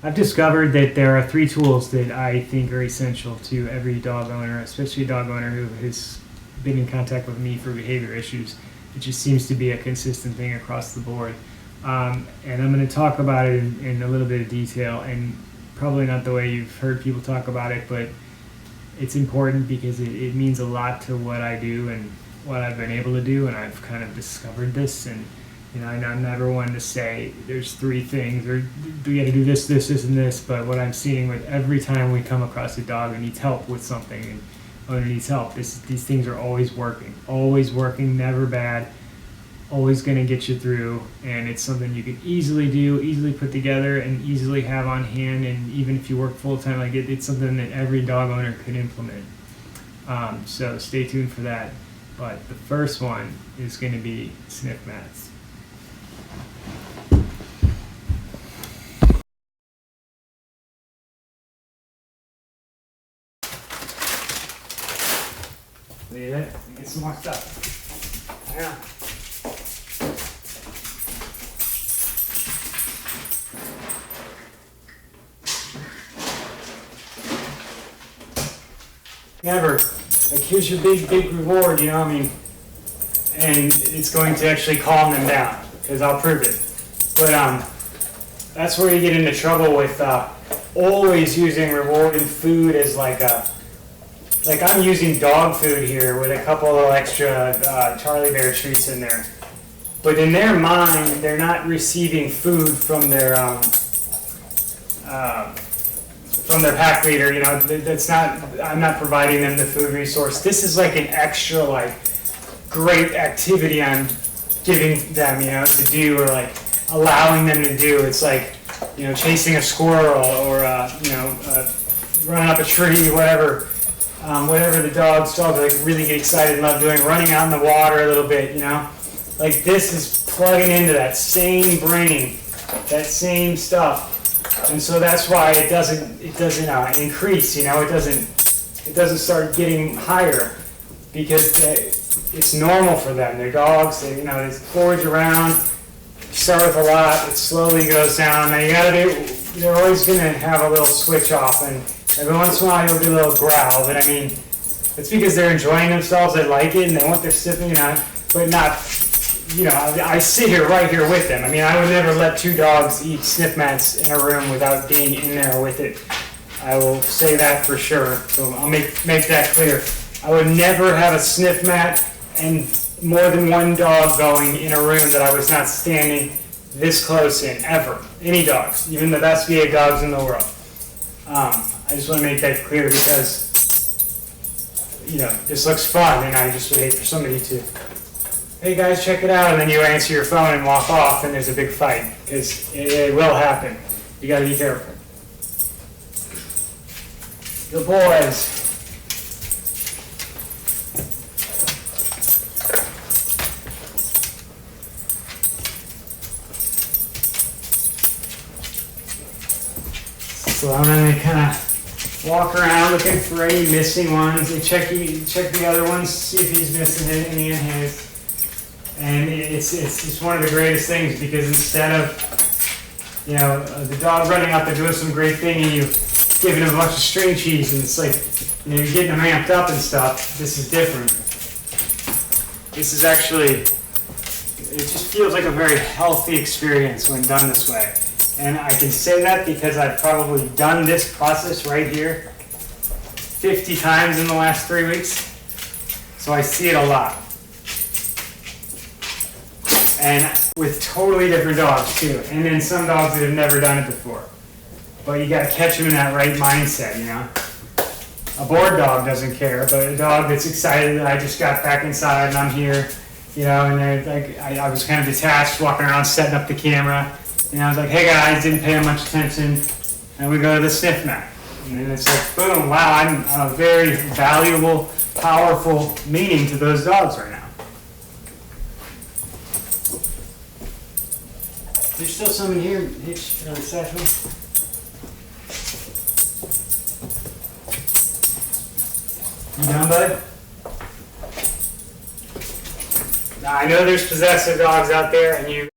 I've discovered that there are 3 tools that I think are essential to every dog owner, especially a dog owner who has been in contact with me for behavior issues. It just seems to be a consistent thing across the board. And I'm going to talk about it in a little bit of detail, and probably not the way you've heard people talk about it, but it's important because it means a lot to what I do and what I've been able to do, and I've kind of discovered this. And I'm never one to say there's 3 things or you got to do this, this, this, and this. But what I'm seeing with every time we come across a dog who needs help with something and owner needs help, these things are always working, never bad, always going to get you through. And it's something you can easily do, easily put together, and easily have on hand. And even if you work full time, like it's something that every dog owner could implement. So stay tuned for that. But the first one is going to be sniff mats. Leave it and get some more stuff. Yeah. Never. Like, here's your big reward, and it's going to actually calm them down, because I'll prove it. But that's where you get into trouble with always using reward and food as like I'm using dog food here with a couple of extra Charlie Bear treats in there. But in their mind, they're not receiving food from their pack leader. That's not. I'm not providing them the food resource. This is like an extra, great activity I'm giving them, to do, or allowing them to do. It's like, chasing a squirrel, or running up a tree, whatever. Whatever the dogs really get excited and love doing, running out in the water a little bit, this is plugging into that same brain, that same stuff. And so that's why it doesn't increase, it doesn't start getting higher, because it's normal for them. They're dogs, they forage around, start with a lot, it slowly goes down. Now you're always gonna have a little switch off, and every once in a while you'll get a little growl, but it's because they're enjoying themselves, they like it, and they want their sniffing, but not, I sit here right here with them. I would never let 2 dogs eat sniff mats in a room without being in there with it. I will say that for sure, so I'll make that clear. I would never have a sniff mat and more than 1 dog going in a room that I was not standing this close in, ever. Any dogs, even the best behaved dogs in the world. I just want to make that clear because, this looks fun, and I just would hate for somebody to, hey guys, check it out, and then you answer your phone and walk off, and there's a big fight, because it will happen. You got to be careful. Good boys. So I'm going to kind of walk around looking for any missing ones. They check the other ones, see if he's missing any in his. And it's one of the greatest things, because instead of the dog running up and doing some great thing and you giving him a bunch of string cheese, and it's like you're getting them amped up and stuff. This is different. This is actually, it just feels like a very healthy experience when done this way. And I can say that because I've probably done this process right here 50 times in the last 3 weeks. So I see it a lot. And with totally different dogs too. And then some dogs that have never done it before. But you gotta catch them in that right mindset, A bored dog doesn't care, but a dog that's excited that I just got back inside and I'm here, and I was kind of detached, walking around, setting up the camera. And I was like, hey guys, didn't pay much attention. And we go to the sniff mat. And then it's like, boom, wow, I'm a very valuable, powerful meaning to those dogs right now. There's still some in here, Hitch, or the satchel. You done, bud? Now, I know there's possessive dogs out there, and you